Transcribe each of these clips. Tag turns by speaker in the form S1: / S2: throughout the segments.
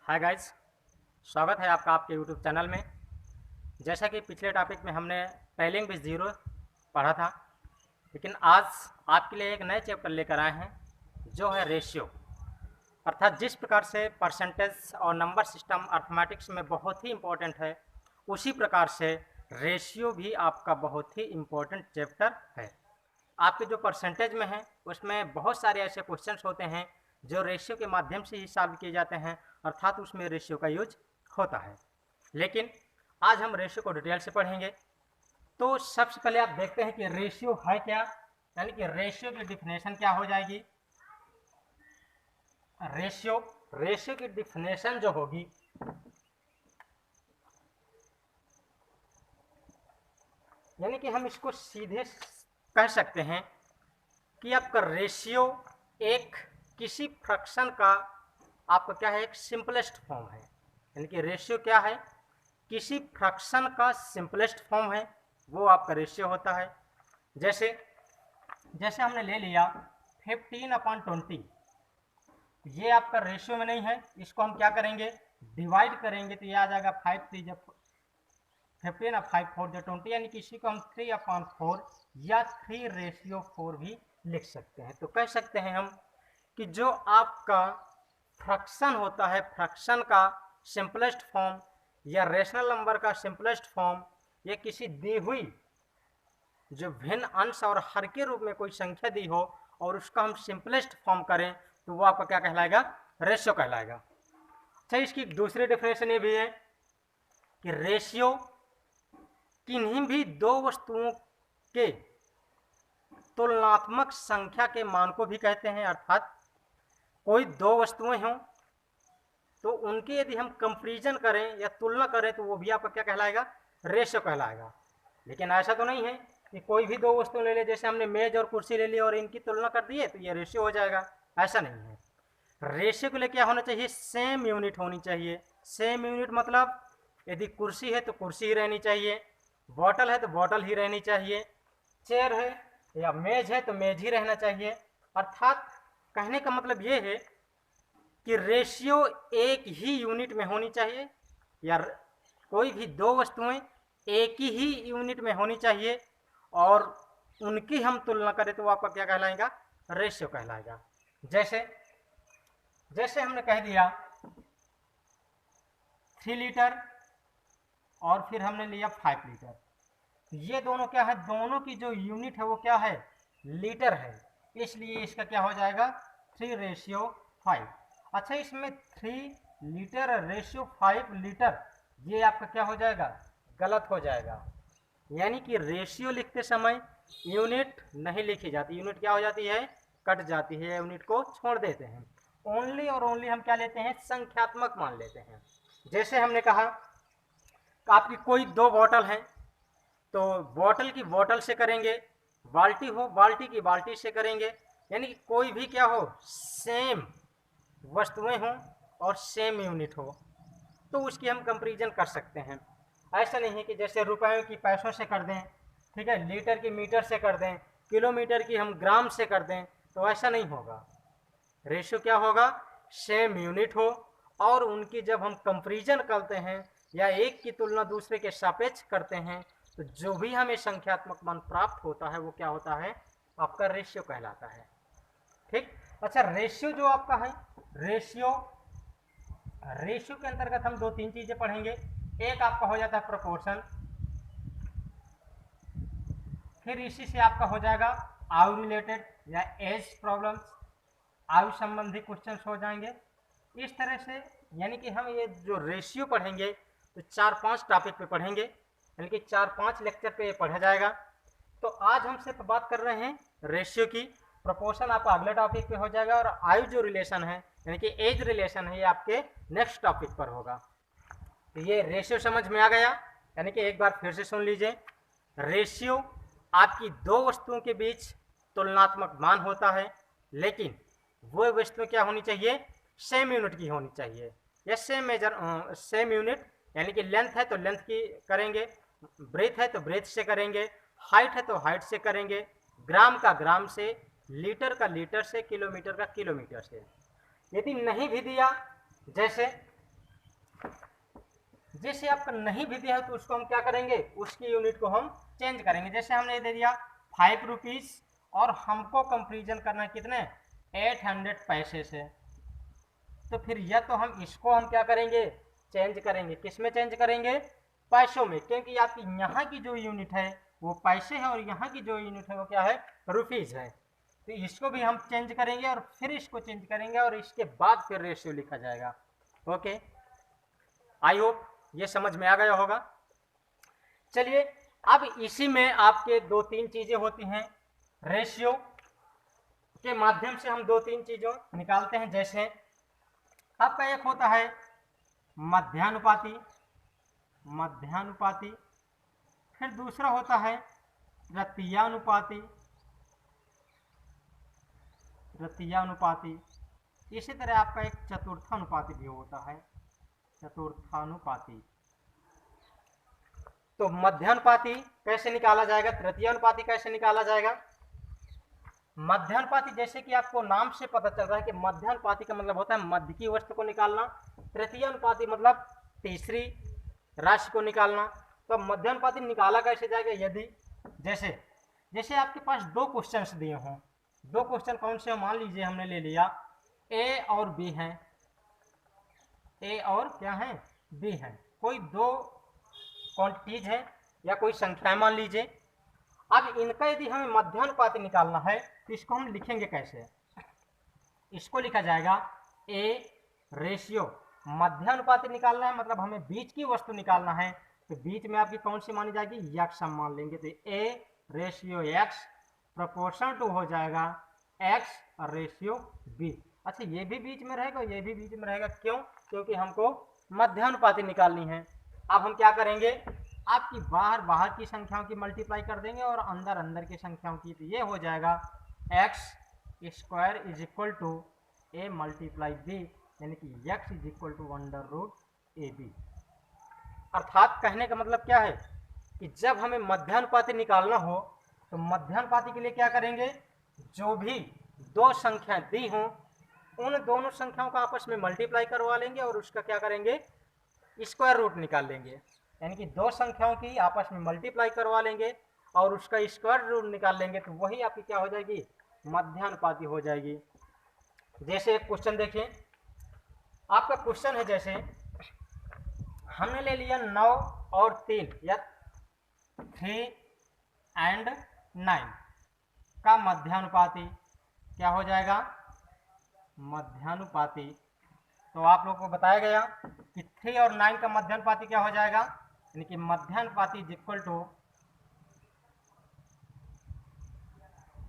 S1: Hi guys, स्वागत है आपका आपके यूट्यूब चैनल में। जैसा कि पिछले टॉपिक में हमने स्पेलिंग विद ज़ीरो पढ़ा था, लेकिन आज आपके लिए एक नए चैप्टर लेकर आए हैं जो है रेशियो। अर्थात जिस प्रकार से परसेंटेज और नंबर सिस्टम अर्थमेटिक्स में बहुत ही इम्पोर्टेंट है, उसी प्रकार से रेशियो भी आपका बहुत ही इम्पोर्टेंट चैप्टर है। आपके जो परसेंटेज में है उसमें बहुत सारे ऐसे क्वेश्चंस होते हैं जो रेशियो के माध्यम से ही सॉल्व किए जाते हैं, अर्थात उसमें रेशियो का यूज होता है। लेकिन आज हम रेशियो को डिटेल से पढ़ेंगे। तो सबसे पहले आप देखते हैं कि रेशियो है क्या, यानी कि रेशियो की डिफिनेशन क्या हो जाएगी। रेशियो की डिफिनेशन जो होगी, यानी कि हम इसको सीधे कह सकते हैं कि आपका रेशियो एक किसी फ्रैक्शन का आपका क्या है, एक सिंपलेस्ट फॉर्म है। यानी कि रेशियो क्या है, किसी फ्रैक्शन का सिंपलेस्ट फॉर्म है, वो आपका रेशियो होता है। जैसे हमने ले लिया 15/20, ये आपका रेशियो में नहीं है, इसको हम क्या करेंगे, डिवाइड करेंगे तो ये आ जाएगा 5 जब 15 और 5 4 जो 20, यानी कि इसी को हम 3/4 या 3/4 भी लिख सकते हैं। तो कह सकते हैं हम कि जो आपका फ्रैक्शन होता है, फ्रैक्शन का सिंपलेस्ट फॉर्म या रेशनल नंबर का सिंपलेस्ट फॉर्म, ये किसी दी हुई जो भिन्न अंश और हर के रूप में कोई संख्या दी हो और उसका हम सिंपलेस्ट फॉर्म करें तो वो आपका क्या कहलाएगा, रेशियो कहलाएगा। अच्छा, इसकी दूसरी डेफिनेशन ये भी है कि रेशियो किन्हीं भी दो वस्तुओं के तुलनात्मक संख्या के मान को भी कहते हैं। अर्थात कोई दो वस्तुएं हों तो उनके यदि हम कंपैरिजन करें या तुलना करें तो वो भी आपका क्या कहलाएगा, रेशियो कहलाएगा। लेकिन ऐसा तो नहीं है कि कोई भी दो वस्तु ले ले, जैसे हमने मेज और कुर्सी ले ली और इनकी तुलना कर दिए तो ये रेशियो हो जाएगा, ऐसा नहीं है। रेशियो के लिए क्या होना चाहिए, सेम यूनिट होनी चाहिए। सेम यूनिट मतलब यदि कुर्सी है तो कुर्सी ही रहनी चाहिए, बॉटल है तो बॉटल ही रहनी चाहिए, चेयर है या मेज है तो मेज ही रहना चाहिए। अर्थात कहने का मतलब ये है कि रेशियो एक ही यूनिट में होनी चाहिए, या कोई भी दो वस्तुएं एक ही यूनिट में होनी चाहिए और उनकी हम तुलना करें तो वो आपका क्या कहलाएगा, रेशियो कहलाएगा। जैसे हमने कह दिया 3 लीटर और फिर हमने लिया 5 लीटर, ये दोनों क्या है, दोनों की जो यूनिट है वो क्या है, लीटर है, इसलिए इसका क्या हो जाएगा 3/5। अच्छा, इसमें 3 लीटर रेशियो 5 लीटर, ये आपका क्या हो जाएगा, गलत हो जाएगा। यानी कि रेशियो लिखते समय यूनिट नहीं लिखी जाती, यूनिट क्या हो जाती है, कट जाती है, यूनिट को छोड़ देते हैं। ओनली और ओनली हम क्या लेते हैं, संख्यात्मक मान लेते हैं। जैसे हमने कहा कि आपकी कोई दो बॉटल हैं तो बॉटल की बॉटल से करेंगे, बाल्टी हो बाल्टी की बाल्टी से करेंगे, यानी कि कोई भी क्या हो, सेम वस्तुएं हों और सेम यूनिट हो तो उसकी हम कंपैरिजन कर सकते हैं। ऐसा नहीं है कि जैसे रुपयों की पैसों से कर दें, ठीक है, लीटर की मीटर से कर दें, किलोमीटर की हम ग्राम से कर दें, तो ऐसा नहीं होगा। रेशियो क्या होगा, सेम यूनिट हो और उनकी जब हम कंपैरिजन करते हैं या एक की तुलना दूसरे के सापेक्ष करते हैं तो जो भी हमें संख्यात्मक मान प्राप्त होता है वो क्या होता है, आपका रेशियो कहलाता है। ठीक। अच्छा, रेशियो जो आपका है, रेशियो के अंतर्गत हम 2-3 चीजें पढ़ेंगे। एक आपका हो जाता है प्रोपोर्शन, फिर इसी से आपका हो जाएगा आयु रिलेटेड या एज प्रॉब्लम्स, आयु संबंधी क्वेश्चंस हो जाएंगे इस तरह से। यानी कि हम ये जो रेशियो पढ़ेंगे तो 4-5 टॉपिक पे पढ़ेंगे, यानी कि 4-5 लेक्चर पे ये पढ़ा जाएगा। तो आज हम सिर्फ बात कर रहे हैं रेशियो की, प्रोपोर्शन आपका अगले टॉपिक पे हो जाएगा और आयु जो रिलेशन है यानी कि एज रिलेशन है ये आपके नेक्स्ट टॉपिक पर होगा। तो ये रेशियो समझ में आ गया, यानी कि एक बार फिर से सुन लीजिए। रेशियो आपकी दो वस्तुओं के बीच तुलनात्मक मान होता है, लेकिन वो वस्तु क्या होनी चाहिए, सेम यूनिट की होनी चाहिए या सेम यूनिट, यानी कि लेंथ है तो लेंथ की करेंगे, ब्रेथ है तो ब्रेथ से करेंगे, हाइट है तो हाइट से करेंगे, ग्राम का ग्राम से, लीटर का लीटर से, किलोमीटर का किलोमीटर से। यदि नहीं भी दिया, जैसे जैसे आपका नहीं भी दिया है तो उसको हम क्या करेंगे, उसकी यूनिट को हम चेंज करेंगे। जैसे हमने दे दिया 5 रुपीज़ और हमको कंपेरिजन करना है कितने 800 पैसे से, तो फिर या तो हम इसको हम क्या करेंगे चेंज करेंगे, किस में चेंज करेंगे, पैसों में, क्योंकि आपकी यहाँ की जो यूनिट है वो पैसे है और यहाँ की जो यूनिट है वो क्या है रुपीज़ है। तो इसको भी हम चेंज करेंगे और फिर इसको चेंज करेंगे और इसके बाद फिर रेशियो लिखा जाएगा। ओके, आई होप ये समझ में आ गया होगा। चलिए अब इसी में आपके 2-3 चीजें होती हैं, रेशियो के माध्यम से हम 2-3 चीजों निकालते हैं। जैसे आपका एक होता है मध्यानुपाती, मध्यानुपाती, फिर दूसरा होता है तृतीयानुपाती, तृतीयानुपाती, इसी तरह आपका एक चतुर्थानुपाती भी होता है, चतुर्थानुपाती। तो मध्यानुपाती कैसे निकाला जाएगा, तृतीयानुपाती कैसे निकाला जाएगा। मध्यानुपाती जैसे कि आपको नाम से पता चल रहा है कि मध्यानुपाती का मतलब होता है मध्य की वस्तु को निकालना, तृतीयानुपाती मतलब तीसरी राशि को निकालना। तो मध्यानुपाती निकाला कैसे जाएगा, यदि जैसे जैसे आपके पास 2 क्वेश्चंस दिए हों, 2 क्वेश्चन कौन से, मान लीजिए हमने ले लिया ए और बी हैं, ए और क्या है बी हैं, कोई 2 क्वांटिटीज है या कोई संख्या मान लीजिए। अब इनका यदि हमें मध्यानुपाती निकालना है तो इसको हम लिखेंगे कैसे, इसको लिखा जाएगा ए रेशियो, मध्यानुपाती निकालना है मतलब हमें बीच की वस्तु निकालना है, तो बीच में आपकी कौन सी मानी जाएगी, यक्स हम मान लेंगे। तो a ratio x proportion to हो जाएगा एक्स रेशियो बी। अच्छा ये भी बीच में रहेगा, ये भी बीच में रहेगा, क्यों, क्योंकि हमको मध्यानुपाती निकालनी है। अब हम क्या करेंगे, आपकी बाहर की संख्याओं की मल्टीप्लाई कर देंगे और अंदर की संख्याओं की, तो ये हो जाएगा x square is equal to a multiply b, यानी कि x is equal to under root a b. अर्थात कहने का मतलब क्या है कि जब हमें मध्यानुपाती निकालना हो तो मध्यानुपाती के लिए क्या करेंगे, जो भी 2 संख्याएं दी हों उन दोनों संख्याओं का आपस में मल्टीप्लाई करवा लेंगे और उसका क्या करेंगे स्क्वायर रूट निकाल लेंगे, यानी कि 2 संख्याओं की आपस में मल्टीप्लाई करवा लेंगे और उसका स्क्वायर रूट निकाल लेंगे, तो वही आपकी क्या हो जाएगी मध्यानुपाती हो जाएगी। जैसे एक क्वेश्चन देखिए, आपका क्वेश्चन है, जैसे हमने ले लिया 9 और 3 या 3 एंड 9 का मध्यानुपाती क्या हो जाएगा मध्यानुपाती। तो आप लोगों को बताया गया कि 3 और 9 का मध्यानुपाती क्या हो जाएगा, यानी कि मध्यानुपाती is equal to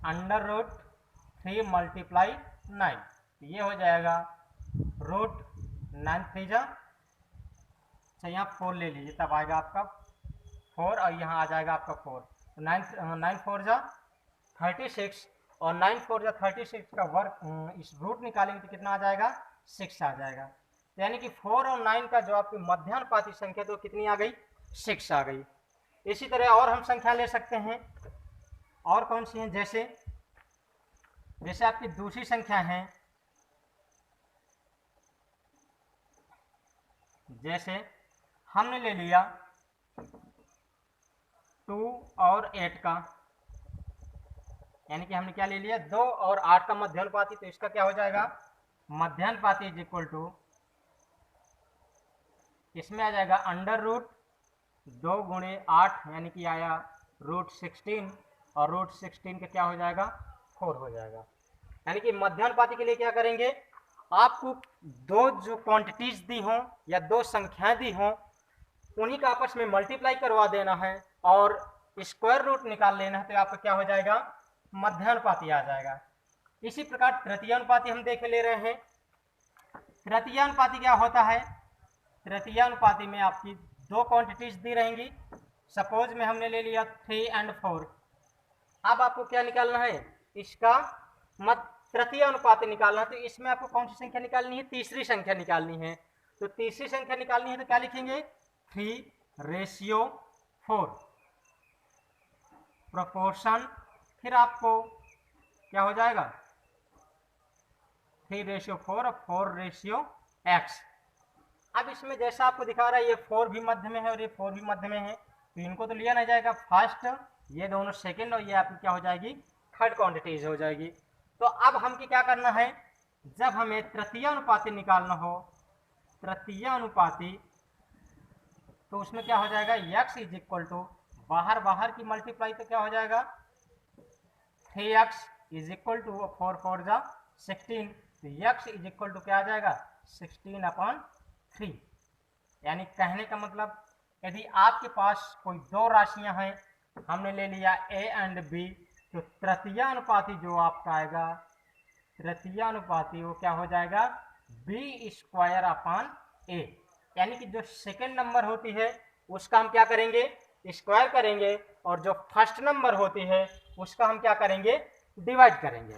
S1: under root 3 multiply 9, ये हो जाएगा रूट 9 3 जा, अच्छा यहाँ 4 ले लीजिए तब आएगा आपका 4 और यहाँ आ जाएगा आपका 4, तो 9 4 जा 36 और 9 4 जा 36 का वर्ग इस रूट निकालेंगे तो कितना आ जाएगा 6 आ जाएगा, यानी कि 4 और 9 का जो आपकी मध्यानुपाती संख्या तो कितनी आ गई 6 आ गई। इसी तरह और हम संख्या ले सकते हैं, और कौन सी हैं, जैसे आपकी दूसरी संख्या है, जैसे हमने ले लिया 2 और 8 का, यानी कि हमने क्या ले लिया 2 और 8 का मध्यानुपाती, तो इसका क्या हो जाएगा मध्यानुपाती इज इक्वल टू, इसमें आ जाएगा अंडर रूट 2 गुणे 8, यानी कि आया रूट 16 और रूट 16 का क्या हो जाएगा 4 हो जाएगा। यानी कि मध्यानुपाती के लिए क्या करेंगे, आपको 2 जो क्वांटिटीज दी हों या 2 संख्याएं दी हों उन्हीं का आपस में मल्टीप्लाई करवा देना है और स्क्वायर रूट निकाल लेना है, तो आपका क्या हो जाएगा मध्यानुपाती आ जाएगा। इसी प्रकार तृतीयानुपाती हम देख ले रहे हैं। तृतीयानुपाती क्या होता है, तृतीयानुपाती में आपकी 2 क्वांटिटीज दी रहेंगी, सपोज में हमने ले लिया 3 एंड 4। अब आपको क्या निकालना है, इसका तृतीयानुपाती निकालना है, तो इसमें आपको कौन सी संख्या निकालनी है, तीसरी संख्या निकालनी है। तो तीसरी संख्या निकालनी है तो क्या लिखेंगे 3:4 प्रोपोर्शन, फिर आपको क्या हो जाएगा 3:4 और 4:x। अब इसमें जैसा आपको दिखा रहा है ये 4 भी मध्य में है और ये 4 भी मध्य में है, तो इनको तो लिया नहीं जाएगा फर्स्ट, ये दोनों सेकंड और ये आपकी क्या हो जाएगी थर्ड क्वांटिटीज हो जाएगी। तो अब हमको क्या करना है, जब हमें तृतीय अनुपाती निकालना हो, तृतीय अनुपाती, तो उसमें क्या हो जाएगा x इज इक्वल टू बाहर बाहर की मल्टीप्लाई तो क्या हो जाएगा 3x इज इक्वल टू 4 4 जा 16, तो x इज इक्वल टू क्या आ जाएगा 16/3। यानी कहने का मतलब यदि आपके पास कोई दो राशियां हैं, हमने ले लिया a एंड b, तो तृतीय अनुपाती जो आपका आएगा, तृतीय अनुपाती वो क्या हो जाएगा b²/a। यानी कि जो सेकंड नंबर होती है उसका हम क्या करेंगे स्क्वायर करेंगे, और जो फर्स्ट नंबर होती है उसका हम क्या करेंगे डिवाइड करेंगे।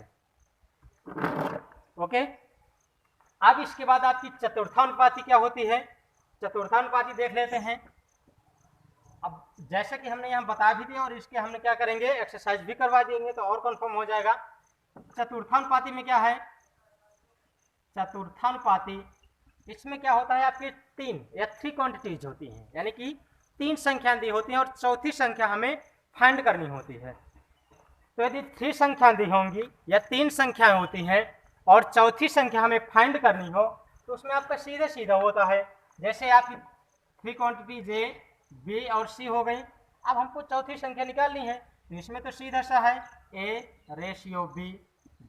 S1: ओके, अब इसके बाद आपकी चतुर्थानुपाती क्या होती है, चतुर्थानुपाती देख लेते हैं। अब जैसा कि हमने यहाँ बता भी दिया और इसके हमने क्या करेंगे एक्सरसाइज भी करवा देंगे तो और कंफर्म हो जाएगा। चतुर्थानुपाती में क्या है, चतुर्थानुपाती इसमें क्या होता है आपके 3 क्वांटिटीज होती हैं, यानी कि 3 संख्या दी होती हैं और चौथी संख्या हमें फाइंड करनी होती है। तो यदि 3 संख्या दी होंगी या 3 संख्याएं होती हैं और चौथी संख्या हमें फाइंड करनी हो, तो उसमें आपका सीधा सीधा होता है, जैसे आपकी 3 क्वांटिटीज ए बी और सी हो गई। अब हमको चौथी संख्या निकालनी है, तो इसमें तो सीधा सा है a ratio b,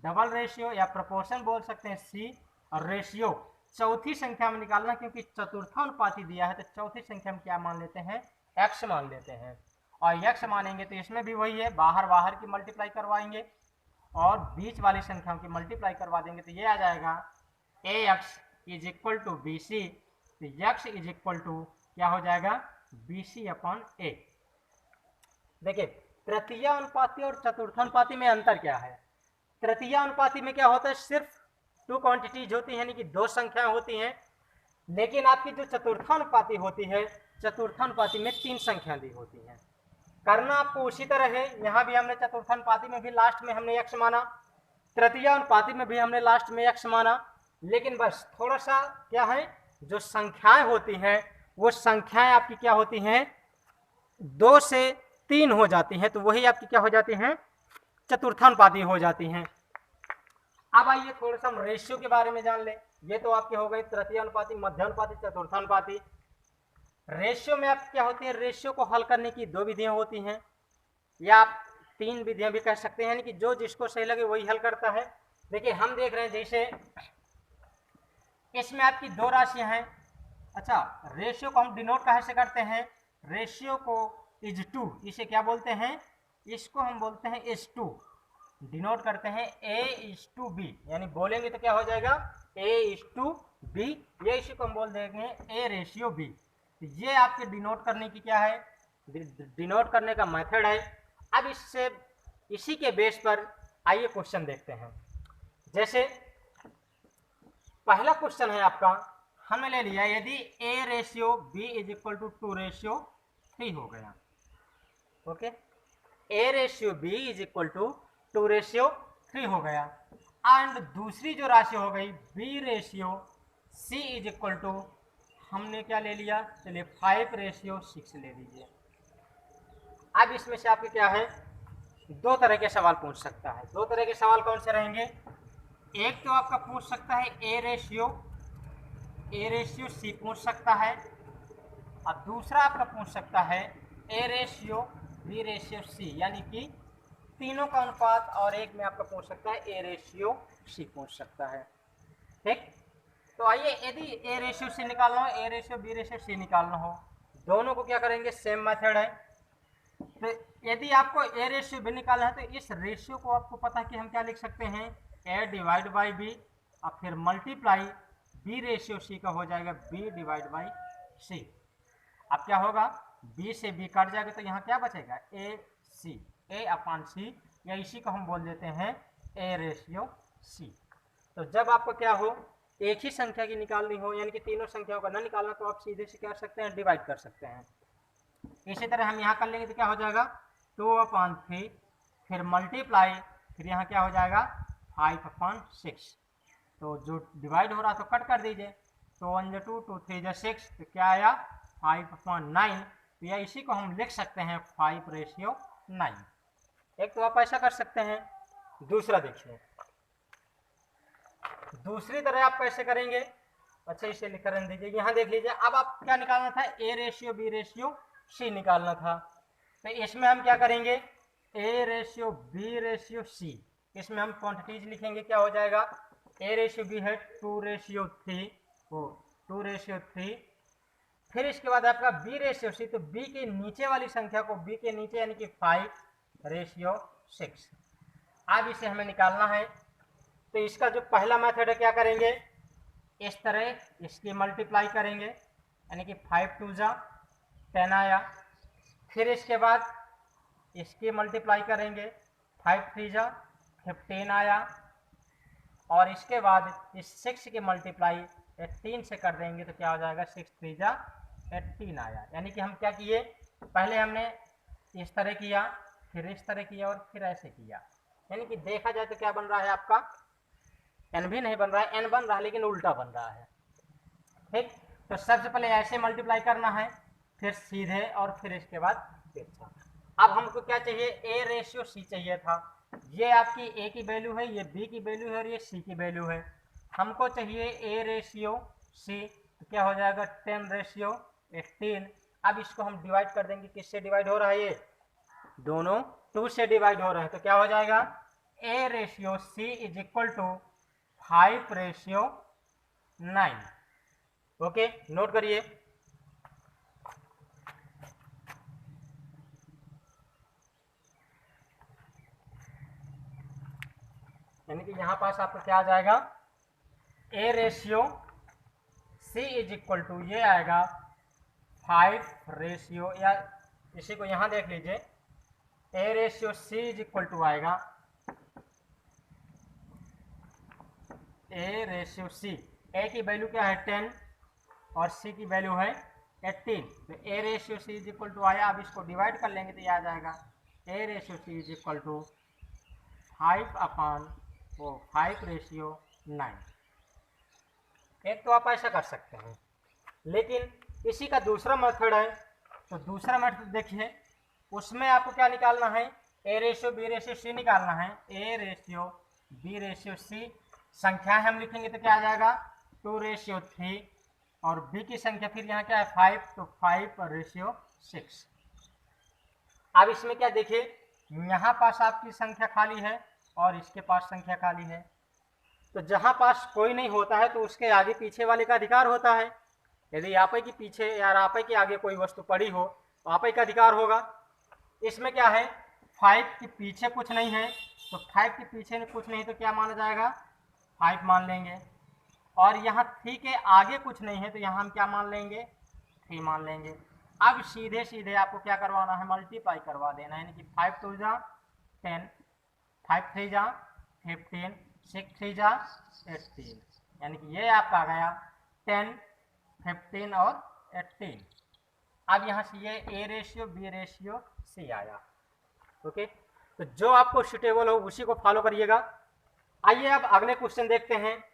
S1: double ratio या प्रोपोर्शन बोल सकते हैं सी, और रेशियो चौथी संख्या में निकालना, क्योंकि चतुर्थानुपाती दिया है तो चौथी संख्या में क्या मान लेते हैं x मान लेते हैं, और x मानेंगे तो इसमें भी वही है, बाहर बाहर की मल्टीप्लाई करवाएंगे और बीच वाली संख्याओं की मल्टीप्लाई करवा देंगे, तो ये आ जाएगा ax is equal to b c, तो x इज इक्वल टू क्या हो जाएगा BC/A। देखिए तृतीय अनुपाती और चतुर्थानुपाती में अंतर क्या है, तृतीय अनुपाती में क्या होता है सिर्फ 2 क्वांटिटीज होती है, यानी कि 2 संख्याएं होती हैं, लेकिन आपकी जो चतुर्थानुपाती होती है, चतुर्थानुपाती में 3 संख्या दी होती हैं। करना आपको उसी तरह है, यहाँ भी हमने चतुर्थानुपाती में भी लास्ट में हमने x माना, तृतीय अनुपाती में भी हमने लास्ट में x माना, लेकिन बस थोड़ा सा क्या है जो संख्याएं होती हैं वो संख्याएं आपकी क्या होती हैं 2 से 3 हो जाती हैं, तो वही आपकी क्या हो जाती हैं चतुर्थानुपाती हो जाती हैं। अब आइए थोड़ा सा हम रेशियो के बारे में जान ले। ये तो आपके हो गए तृतीय अनुपाती, मध्यानुपाती, चतुर्थानुपाती। रेशियो में आप क्या होती है, रेशियो को हल करने की 2 विधियां होती हैं, या आप 3 विधियां भी कह सकते हैं, यानी कि जो जिसको सही लगे वही हल करता है। देखिए हम देख रहे हैं जैसे इसमें आपकी 2 राशियां हैं। अच्छा, रेशियो को हम डिनोट कैसे करते हैं, रेशियो को इज टू, इसे क्या बोलते हैं, इसको हम बोलते हैं इज टू, डिनोट करते हैं A/B, यानी बोलेंगे तो क्या हो जाएगा A/B, ये इसी को हम बोल देंगे A/B। ये आपके डिनोट करने की क्या है, डिनोट करने का मेथड है। अब इससे इसी के बेस पर आइए क्वेश्चन देखते हैं। जैसे पहला क्वेश्चन है आपका, हमने ले लिया यदि A/B इज इक्वल टू 2/3 हो गया, okay, A/B is equal to 2/3 हो गया, एंड दूसरी जो राशि हो गई B/C इज इक्वल टू हमने क्या ले लिया, चलिए 5/6 ले लीजिए। अब इसमें से आपके क्या है 2 तरह के सवाल पूछ सकता है। 2 तरह के सवाल कौन से रहेंगे, एक तो आपका पूछ सकता है A/C पूछ सकता है, और दूसरा आपका पूछ सकता है A/B/C, यानी कि तीनों का अनुपात, और एक में आपका पूछ सकता है A/C पूछ सकता है। ठीक, तो आइए यदि A/C निकालना हो, A/B/C निकालना हो, दोनों को क्या करेंगे सेम मेथड है। तो यदि आपको A/B निकालना है तो इस रेशियो को आपको पता है कि हम क्या लिख सकते हैं A/B, और फिर मल्टीप्लाई B/C का हो जाएगा B/C। अब क्या होगा B से B कट जाएगा तो यहाँ क्या बचेगा A/C, या इसी को हम बोल देते हैं A/C। तो जब आपको क्या हो एक ही संख्या की निकालनी हो, यानी कि तीनों संख्याओं का ना निकालना, तो आप सीधे से क्या कर सकते हैं डिवाइड कर सकते हैं। इसी तरह हम यहाँ कर लेंगे तो क्या हो जाएगा 2/3, फिर मल्टीप्लाई, फिर यहाँ क्या हो जाएगा 5/6। तो जो डिवाइड हो रहा तो कट कर दीजिए, 2 1 जा 2, 2 3 जा 6, तो क्या आया 5/9। तो या इसी को हम लिख सकते हैं 5:9। एक तो आप ऐसा कर सकते हैं। दूसरा देखिए, दूसरी तरह आप कैसे करेंगे। अच्छा इसे लिख कर दीजिए, यहाँ देख लीजिए। अब आप क्या निकालना था, A/B/C निकालना था। तो इसमें हम क्या करेंगे, A/B/C। इसमें हम क्वांटिटीज लिखेंगे, क्या हो जाएगा, A/B है 2/3, 2/3। फिर इसके बाद आपका B/C, तो B के नीचे वाली संख्या को, B के नीचे यानी कि 5/6। अब इसे हमें निकालना है। तो इसका जो पहला मेथड है, क्या करेंगे, इस तरह इसकी मल्टीप्लाई करेंगे, यानी कि 5 2 जा 10 आया। फिर इसके बाद इसकी मल्टीप्लाई करेंगे, 5 3 जा 15 आया। और इसके बाद इस 6 की मल्टीप्लाई 18 से कर देंगे, तो क्या हो जाएगा 6 3 जा 18 आया। यानी कि हम क्या किए, पहले हमने इस तरह किया, फिर इस तरह किया, और फिर ऐसे किया। यानी कि देखा जाए तो क्या बन रहा है आपका, एन भी नहीं बन रहा है, एन बन रहा है लेकिन उल्टा बन रहा है। ठीक, तो सबसे पहले ऐसे मल्टीप्लाई करना है, फिर सीधे, और फिर इसके बाद तिरछा। अब हमको क्या चाहिए, A/C चाहिए था। ये आपकी A की वैल्यू है, ये B की वैल्यू है, और ये C की वैल्यू है। हमको चाहिए A/C, तो क्या हो जाएगा 10/18। अब इसको हम डिवाइड कर देंगे, किससे डिवाइड हो रहा है, ये दोनों 2 से डिवाइड हो रहे हैं। तो क्या हो जाएगा, A/C is equal to 5/9। Okay, note करिए। यानी कि यहां पास आपको क्या आ जाएगा, A/C इज इक्वल टू, ये आएगा 5 या इसी को यहां देख लीजिए, A/C इज इक्वल टू आएगा A/C। A की वैल्यू क्या है 10 और C की वैल्यू है 18। तो A/C इज इक्वल टू आया। अब इसको डिवाइड कर लेंगे तो ये आ जाएगा A/C इज इक्वल टू 5/9। एक तो आप ऐसा कर सकते हैं, लेकिन इसी का दूसरा मेथड है। तो दूसरा मेथड देखिए, उसमें आपको क्या निकालना है, A/B/C निकालना है। A/B/C संख्या हम लिखेंगे तो क्या आ जाएगा 2/3, और B की संख्या फिर यहाँ क्या है 5, तो 5/6। अब इसमें क्या देखिए, यहाँ पास आपकी संख्या खाली है और इसके पास संख्या खाली है। तो जहाँ पास कोई नहीं होता है तो उसके आगे पीछे वाले का अधिकार होता है। यदि आप ही के पीछे या आप ही के आगे कोई वस्तु पड़ी हो तो आप ही का अधिकार होगा। इसमें क्या है, 5 के पीछे कुछ नहीं है, तो 5 के पीछे कुछ नहीं तो क्या माना जाएगा 5 मान लेंगे। और यहाँ 3 के आगे कुछ नहीं है तो यहाँ हम क्या मान लेंगे 3 मान लेंगे। अब सीधे सीधे आपको क्या करवाना है, मल्टीप्लाई करवा देना है। यानी कि 5 2 जा 10, 5 3 जा 15, 6 3 जा 18। यानी कि ये आपका आ गया 10, 15 और 18। अब यहाँ से ये A/B/C आया। ओके, तो जो आपको सुटेबल हो उसी को फॉलो करिएगा। आइए अब अगले क्वेश्चन देखते हैं।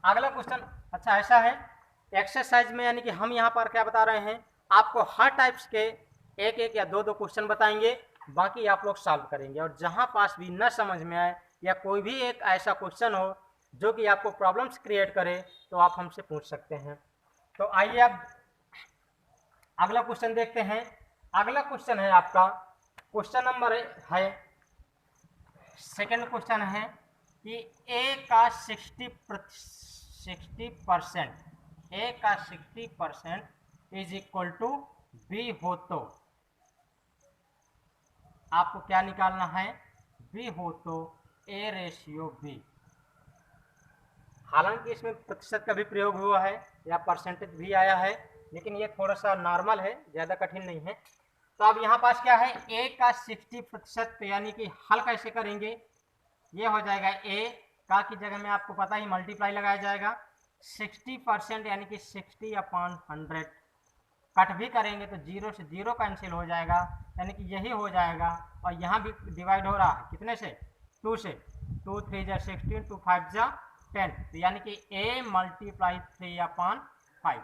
S1: अगला क्वेश्चन अच्छा ऐसा है, एक्सरसाइज में यानी कि हम यहाँ पर क्या बता रहे हैं, आपको हर टाइप्स के एक एक या दो दो क्वेश्चन बताएंगे, बाकी आप लोग सॉल्व करेंगे। और जहाँ पास भी न समझ में आए या कोई भी एक ऐसा क्वेश्चन हो जो कि आपको प्रॉब्लम्स क्रिएट करे तो आप हमसे पूछ सकते हैं। तो आइए अब अगला क्वेश्चन देखते हैं। अगला क्वेश्चन है आपका, क्वेश्चन नंबर है सेकंड क्वेश्चन है कि A का 60% इज इक्वल टू B हो तो आपको क्या निकालना है, B हो तो A/B। हालांकि इसमें प्रतिशत का भी प्रयोग हुआ है या परसेंटेज भी आया है, लेकिन ये थोड़ा सा नॉर्मल है, ज़्यादा कठिन नहीं है। तो अब यहाँ पास क्या है, A का 60%, यानी कि हल कैसे करेंगे, ये हो जाएगा A का की जगह में आपको पता ही मल्टीप्लाई लगाया जाएगा 60%, यानी कि 60/100। कट भी करेंगे तो 0 से 0 कैंसिल हो जाएगा, यानी कि यही हो जाएगा। और यहाँ भी डिवाइड हो रहा है कितने से 2 से, 2 3 जा 16, 2 5 जा 10, तो यानी कि a मल्टीप्लाई 3/5,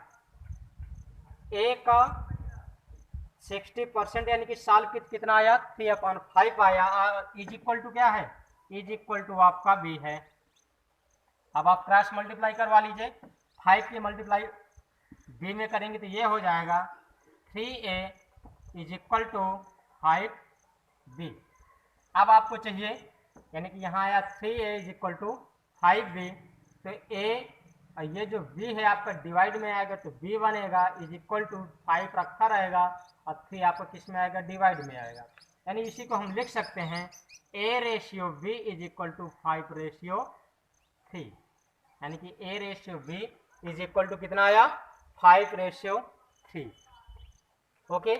S1: a का 60% यानी कि साल कितना आया 3/5 आया, इज इक्वल टू क्या है, इज इक्वल टू आपका b है। अब आप क्रॉस मल्टीप्लाई करवा लीजिए, 5 की मल्टीप्लाई b में करेंगे तो ये हो जाएगा 3a is equal to 5b। अब आपको चाहिए, यानी कि यहाँ आया 3a is equal to 5b, तो a ये जो b है आपका डिवाइड में आएगा तो b बनेगा इज इक्वल टू 5 रखा रहेगा और 3 आपका किस में आएगा, डिवाइड में आएगा। यानी इसी को हम लिख सकते हैं a ratio b is equal to 5 ratio 3, यानी कि a ratio b is equal to कितना आया, 5 रेशियो 3। ओके,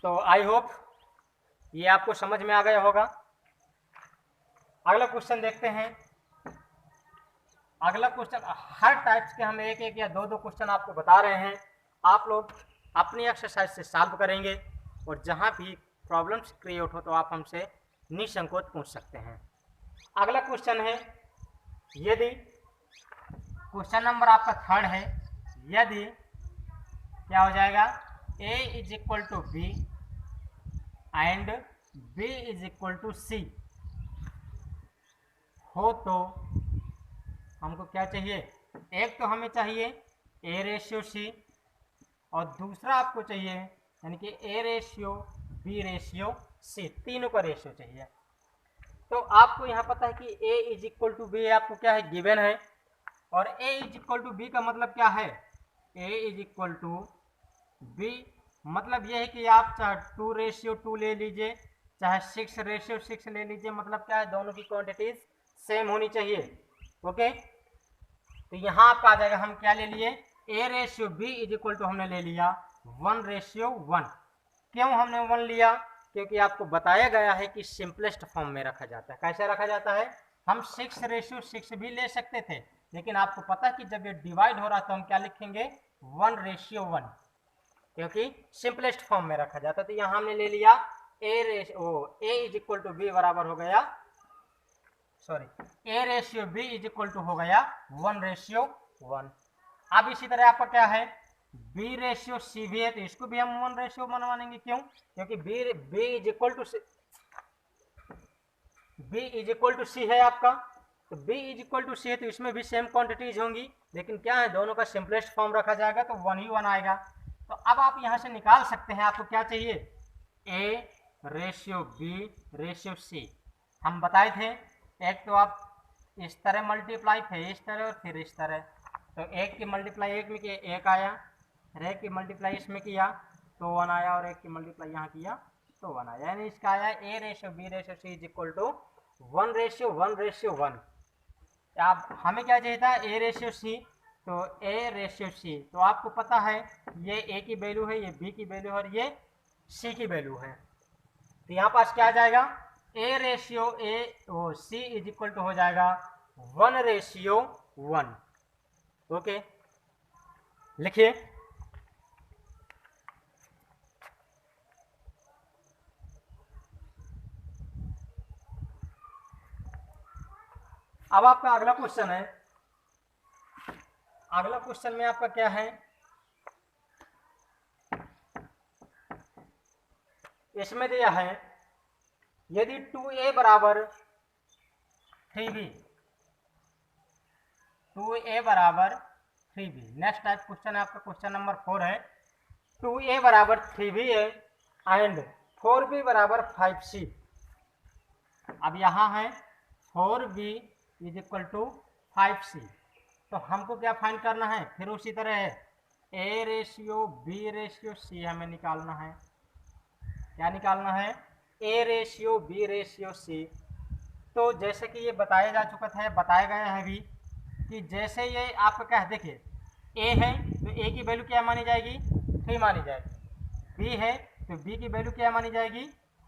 S1: तो आई होप ये आपको समझ में आ गया होगा। अगला क्वेश्चन देखते हैं। अगला क्वेश्चन, हर टाइप्स के हम एक एक या दो दो क्वेश्चन आपको बता रहे हैं, आप लोग अपनी एक्सरसाइज से सॉल्व करेंगे और जहां भी प्रॉब्लम्स क्रिएट हो तो आप हमसे निसंकोच पूछ सकते हैं। अगला क्वेश्चन है, यदि क्वेश्चन नंबर आपका 3 है, यदि क्या हो जाएगा, a is equal to B and b is equal to C हो तो हमको क्या चाहिए, एक तो हमें चाहिए a रेशियो सी और दूसरा आपको चाहिए यानी कि a ratio b ratio c, तीनों का रेशियो चाहिए। तो आपको यहाँ पता है कि a is equal to b आपको क्या है, गिवन है, और a is equal to b का मतलब क्या है, a is equal to b मतलब यह है कि आप चाहे 2:2 ले लीजिए, चाहे 6:6 ले लीजिए, मतलब क्या है, दोनों की क्वांटिटीज सेम होनी चाहिए। ओके, तो यहाँ आपका आ जाएगा, हम क्या ले लिए, a ratio b is equal to हमने ले लिया 1:1। क्यों हमने 1 लिया, क्योंकि आपको बताया गया है कि सिंपलेस्ट फॉर्म में रखा जाता है। कैसे रखा जाता है, हम 6:6 भी ले सकते थे, लेकिन आपको पता है कि जब ये डिवाइड हो रहा तो हम क्या लिखेंगे, 1:1, क्योंकि सिंपलेस्ट फॉर्म में रखा जाता है। तो यहाँ हमने ले लिया a is equal to b बराबर हो गया, a ratio b is equal to हो गया 1:1। अब इसी तरह आपका क्या है, b रेशियो c भी है, तो इसको भी हम 1:1 मानेंगे। क्यों, क्योंकि b is equal to c है आपका, तो b is equal to c है, तो इसमें भी सेम क्वांटिटीज होंगी, लेकिन क्या है, दोनों का सिंपलेस्ट फॉर्म रखा जाएगा तो 1 ही 1 आएगा। तो अब आप यहाँ से निकाल सकते हैं, आपको क्या चाहिए, a ratio b ratio c। हम बताए थे, एक तो आप इस तरह मल्टीप्लाई थे, इस तरह और फिर इस तरह, तो एक की मल्टीप्लाई एक में किया 1 आया, और एक की मल्टीप्लाई इसमें किया तो 1 आया, और एक की मल्टीप्लाई यहाँ किया तो 1 आया, यानी इसका आया a ratio b ratio c is equal to 1:1। अब हमें क्या चाहिए था, a रेशियो c, तो a रेशियो c, तो आपको पता है ये a की वैल्यू है, ये b की वैल्यू है और ये c की वैल्यू है, तो यहाँ पास क्या आ जाएगा, a ratio c is equal to हो जाएगा 1:1। ओके, लिखिए, अब आपका अगला क्वेश्चन है। अगला क्वेश्चन में आपका क्या है, इसमें दिया है, यदि 2a बराबर 3b, 2a बराबर 3b। नेक्स्ट टाइप क्वेश्चन है आपका, क्वेश्चन नंबर 4 है, 2a बराबर 3b है एंड 4b बराबर 5c। अब यहाँ है 4b is equal to 5c, तो हमको क्या फाइंड करना है, फिर उसी तरह है a ratio b ratio c हमें निकालना है। क्या निकालना है, a ratio b ratio c। तो जैसे कि ये बताया जा चुका था, बताया गया है भी कि जैसे ये आपका क्या है, देखिए a है तो a की वैल्यू क्या मानी जाएगी, 3 मानी जाएगी, b है तो b की वैल्यू क्या मानी जाएगी,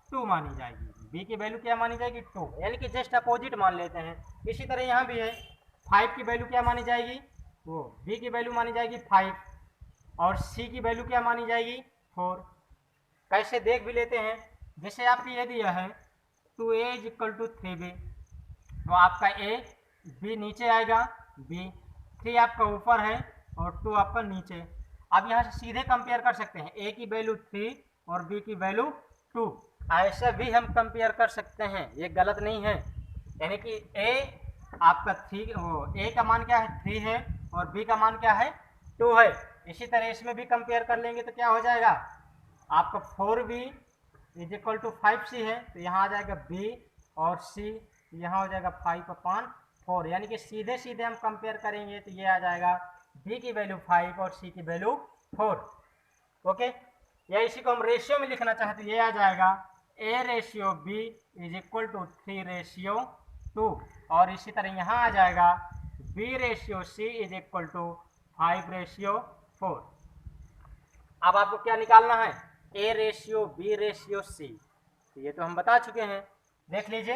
S1: 2 मानी जाएगी, b की वैल्यू क्या मानी जाएगी, 2, यानी कि जस्ट अपोजिट मान लेते हैं। इसी तरह यहाँ भी है, 5 की वैल्यू क्या मानी जाएगी, वो b की वैल्यू मानी जाएगी 5 और c की वैल्यू क्या मानी जाएगी 4। कैसे देख भी लेते हैं, जैसे आपको ये दिया है 2a is equal to 3b, तो आपका a बी नीचे आएगा, बी 3 आपका ऊपर है और 2 आपका नीचे। अब यहाँ से सीधे कंपेयर कर सकते हैं, ए की वैल्यू 3 और बी की वैल्यू 2, ऐसा भी हम कंपेयर कर सकते हैं, ये गलत नहीं है। यानी कि ए आपका 3, वो ए का मान क्या है 3 है और बी का मान क्या है 2 है। इसी तरह इसमें भी कंपेयर कर लेंगे तो क्या हो जाएगा आपका 4b is equal to 5c है, तो यहाँ आ जाएगा b और c, यहाँ हो जाएगा 5/4। यानी कि सीधे सीधे हम कंपेयर करेंगे तो ये आ जाएगा b की वैल्यू 5 और c की वैल्यू 4। ओके, या इसी को हम रेशियो में लिखना चाहते तो ये आ जाएगा a/b इज इक्वल टू 3/2, और इसी तरह यहाँ आ जाएगा b/c इज इक्वल टू 5/4। अब आपको क्या निकालना है, a/b/c, तो ये तो हम बता चुके हैं, देख लीजिए।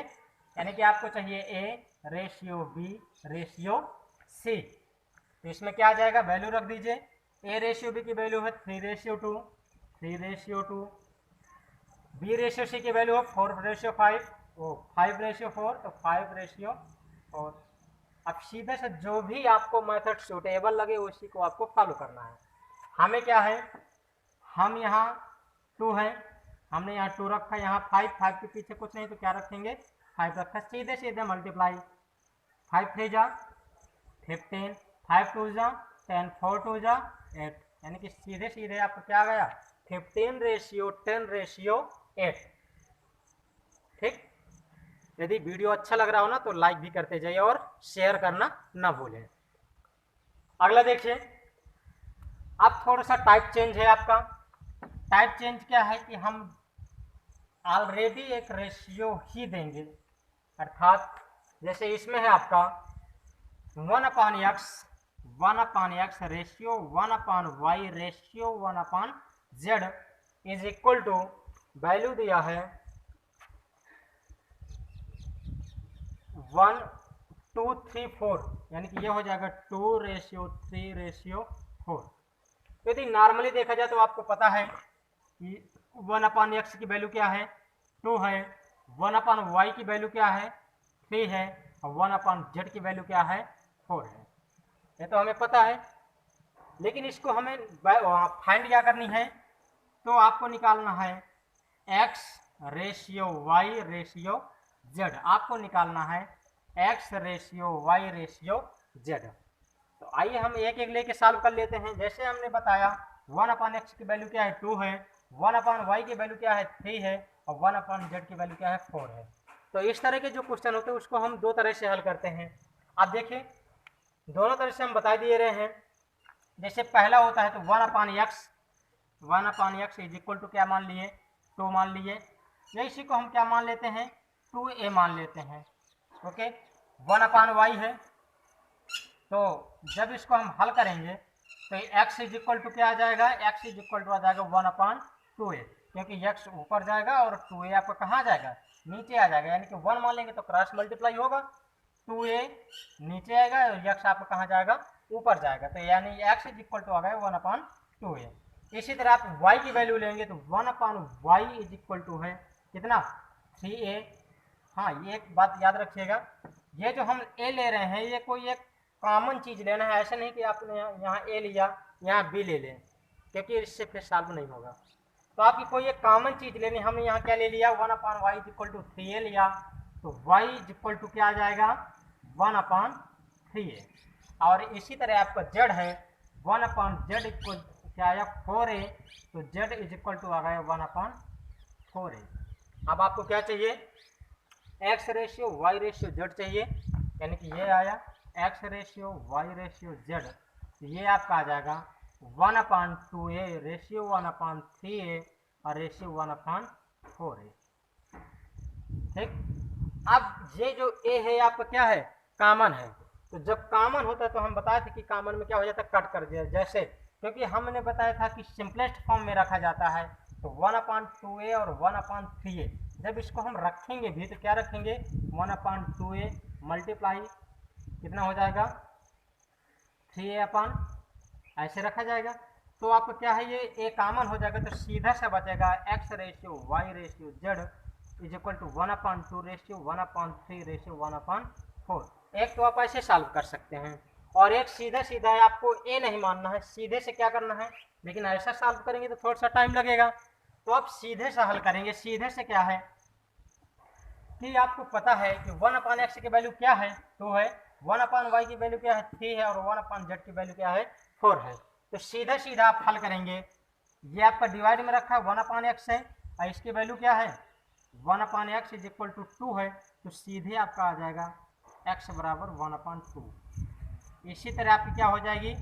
S1: यानी कि आपको चाहिए a/b/c, तो इसमें क्या आ जाएगा, वैल्यू रख दीजिए। a/b की वैल्यू है 3/2, 3/2, b/c की वैल्यू है 4/5, वो 5/4, तो 5/4। अब सीधे से जो भी आपको मेथड सूटेबल लगे उसी को आपको फॉलो करना है। हमें क्या है, हम यहाँ 2 है, हमने यहाँ 2 रखा, यहाँ 5 के पीछे कुछ नहीं तो क्या रखेंगे 5 रखा, सीधे सीधे मल्टीप्लाई, 5 3 जा 15, 5 2 जा 10, 4 2 जा 8, यानी कि सीधे सीधे आपको क्या आ गया 15/10/8। ठीक, यदि वीडियो अच्छा लग रहा हो ना तो लाइक भी करते जाइए और शेयर करना ना भूलें। अगला देखिए, अब थोड़ा सा टाइप चेंज है आपका। टाइप चेंज क्या है कि हम ऑलरेडी एक रेशियो ही देंगे, अर्थात जैसे इसमें है आपका 1/x, 1/x ratio 1/y ratio 1/z is equal to, value दिया है 1 2 3 4, यानी कि ये हो जाएगा 2/3/4। यदि नॉर्मली देखा जाए तो आपको पता है कि 1/x की वैल्यू क्या है 2 है, 1/y की वैल्यू क्या है 3 है, और 1/z की वैल्यू क्या है 4 है। ये तो हमें पता है, लेकिन इसको हमें फाइंड क्या करनी है, तो आपको निकालना है x/y/z, आपको निकालना है x/y/z। तो आइए हम एक एक लेके सॉल्व कर लेते हैं। जैसे हमने बताया 1/x की वैल्यू क्या है 2 है, 1/y की वैल्यू क्या है 3 है, और 1/z की वैल्यू क्या है 4 है। तो इस तरह के जो क्वेश्चन होते हैं उसको हम दो तरह से हल करते हैं। आप देखिए, दोनों तरह से हम बता दिए रहे हैं। जैसे पहला होता है तो 1/x इज इक्वल टू क्या मान लिए 2 मान लिए, या इसी को हम क्या मान लेते हैं 2a मान लेते हैं। ओके, 1/y है, तो जब इसको हम हल करेंगे तो x इज इक्वल टू क्या आ जाएगा, x इज इक्वल टू आ जाएगा 1/2a, क्योंकि x ऊपर जाएगा और 2a आपका कहाँ आ जाएगा नीचे आ जाएगा, यानी कि 1 मान लेंगे तो क्रॉस मल्टीप्लाई होगा, 2a नीचे आएगा और x आपका कहाँ जाएगा ऊपर जाएगा, तो यानी x इज इक्वल टू आ गया 1/2a। इसी तरह आप y की वैल्यू लेंगे तो 1/y इज इक्वल टू है कितना 3a। हाँ, ये एक बात याद रखिएगा, ये जो हम a ले रहे हैं ये कोई एक कॉमन चीज़ लेना है, ऐसा नहीं कि आपने यहाँ a लिया यहाँ b ले लें, क्योंकि इससे फिर सॉल्व नहीं होगा। तो आपकी कोई एक कॉमन चीज़ लेनी, हमने यहाँ क्या ले लिया 1/y is equal to 3a लिया, तो y इज इक्वल टू क्या आ जाएगा 1/3a। और इसी तरह आपका z है 1/z इक्वल क्या आया 4a, तो z इज इक्वल टू आ गया 1/4a। अब आपको क्या चाहिए x/y/z चाहिए, यानी कि ये आया x/y/z, ये आपका आ जाएगा 1/2a रेशियो 1/3a और रेशियो 1/4a। ठीक, अब ये जो a है आपका क्या है कॉमन है, तो जब कॉमन होता है तो हम बताए थे कि कॉमन में क्या हो जाता है कट कर दिया, जैसे क्योंकि हमने बताया था कि सिंपलेस्ट फॉर्म में रखा जाता है, तो 1/2a और 1/3a, जब इसको हम रखेंगे भी तो क्या रखेंगे 1/2a मल्टीप्लाई कितना हो जाएगा 3a ऐसे रखा जाएगा, तो आपको क्या है ये a कॉमन हो जाएगा, तो सीधा से बचेगा x/y/z is equal to 1/2 ratio 1/3 ratio 1/4। एक तो आप ऐसे सॉल्व कर सकते हैं और एक सीधा सीधा है, आपको ए नहीं मानना है, सीधे से क्या करना है, लेकिन ऐसा सॉल्व करेंगे तो थोड़ा सा टाइम लगेगा। तो आप सीधे से हल करेंगे। सीधे से क्या है कि आपको पता है कि 1/x की वैल्यू क्या है, 2 है, 1/y की वैल्यू क्या है, 3 है, और 1/z की वैल्यू क्या है, 4 है। तो सीधा सीधा आप हल करेंगे। ये आपका डिवाइड में रखा है 1/x है और इसकी वैल्यू क्या है 1/x इज इक्वल टू 2 है, तो सीधे आपका आ जाएगा x बराबर 1/2। इसी तरह आपकी क्या हो जाएगी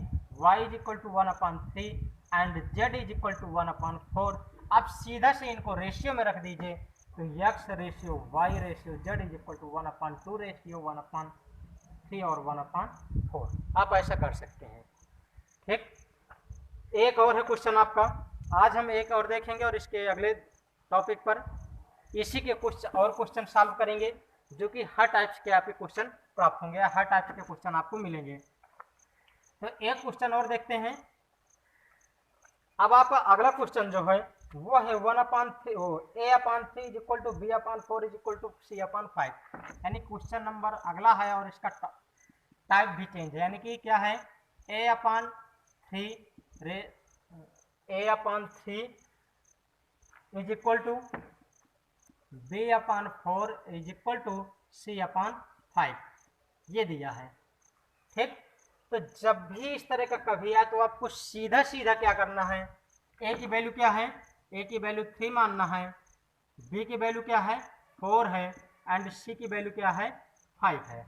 S1: y is equal to 1/3 and z is equal to 1/4। आप सीधा से इनको रेशियो में रख दीजिए, तो x ratio y ratio z is equal to 1/2 ratio 1/3 और 1/4। आप ऐसा कर सकते हैं। ठीक, एक और है क्वेश्चन आपका, आज हम एक और देखेंगे और इसके अगले टॉपिक पर इसी के कुछ और क्वेश्चन सॉल्व करेंगे, जो कि हर टाइप्स के आपके क्वेश्चन प्राप्त होंगे, हर टाइप के क्वेश्चन आपको मिलेंगे। तो एक क्वेश्चन और देखते हैं। अब आपका अगला क्वेश्चन जो है वो है 1/3 a/3 is equal to b/4 is equal to c/5, यानी क्वेश्चन नंबर अगला है और इसका टाइप भी चेंज है, यानी कि क्या है a/3 is equal to b/4 is equal to c/5 ये दिया है। ठीक, तो जब भी इस तरह का कभी आए तो आपको सीधा सीधा क्या करना है, a की वैल्यू क्या है, a की वैल्यू 3 मानना है, b की वैल्यू क्या है 4 है एंड c की वैल्यू क्या है 5 है।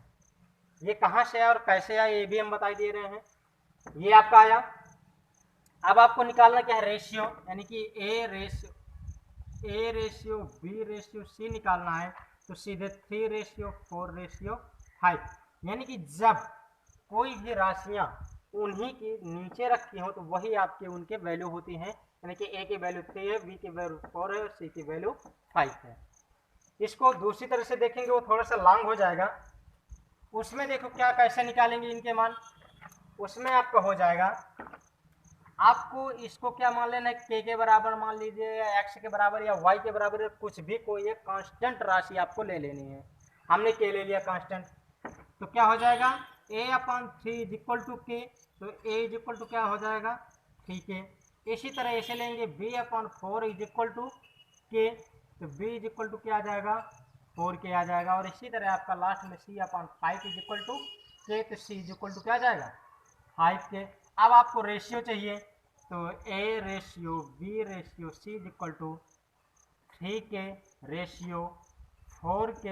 S1: ये कहाँ से आया और कैसे आया ये भी हम बता दे रहे हैं। ये आपका आया। अब आपको निकालना क्या है रेशियो, यानी कि a ratio b ratio c निकालना है, तो सीधे 3 रेशियो 4 रेशियो 5, यानी कि जब कोई भी राशियां उन्हीं की नीचे रखी हो तो वही आपके उनके वैल्यू होती हैं, यानी कि a की वैल्यू 3 है, b की वैल्यू 4 है और c की वैल्यू 5 है। इसको दूसरी तरह से देखेंगे वो थोड़ा सा लॉन्ग हो जाएगा। उसमें देखो क्या कैसे निकालेंगे इनके मान। उसमें आपका हो जाएगा, आपको इसको क्या मान लेना है, k के बराबर मान लीजिए या x के बराबर या y के बराबर, कुछ भी कोई एक कांस्टेंट राशि आपको ले लेनी है। हमने k ले लिया कांस्टेंट, तो क्या हो जाएगा a/3 is equal to k, तो a इज इक्वल टू क्या हो जाएगा 3k। इसी तरह ऐसे लेंगे b/4 is equal to k, तो b इज इक्वल टू क्या आ जाएगा 4k आ जाएगा। और इसी तरह आपका लास्ट में c/5 is equal to k, तो c इज इक्वल टू क्या आ जाएगा 5k। अब आपको रेशियो चाहिए, तो a ratio b ratio c is equal to 3k ratio 4k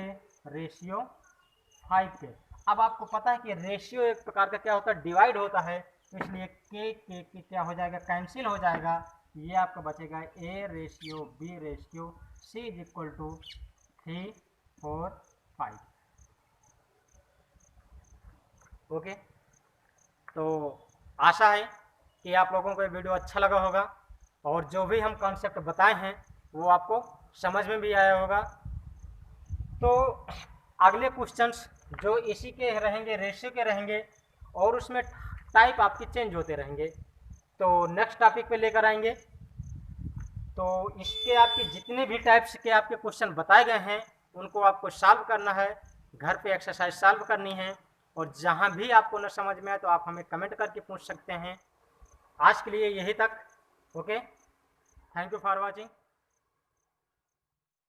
S1: ratio 5k। अब आपको पता है कि रेशियो एक प्रकार का क्या होता है डिवाइड होता है, तो इसलिए के क्या हो जाएगा कैंसिल हो जाएगा, ये आपका बचेगा a ratio b ratio c is equal to 3 4 5। Okay, तो आशा है कि आप लोगों को ये वीडियो अच्छा लगा होगा और जो भी हम कॉन्सेप्ट बताए हैं वो आपको समझ में भी आया होगा। तो अगले क्वेश्चंस जो इसी के रहेंगे रेशियो के रहेंगे और उसमें टाइप आपके चेंज होते रहेंगे, तो नेक्स्ट टॉपिक पे लेकर आएंगे। तो इसके आपके जितने भी टाइप्स के आपके क्वेश्चन बताए गए हैं उनको आपको सॉल्व करना है, घर पे एक्सरसाइज सॉल्व करनी है, और जहां भी आपको न समझ में आए तो आप हमें कमेंट करके पूछ सकते हैं। आज के लिए यही तक। Okay, thank you for watching.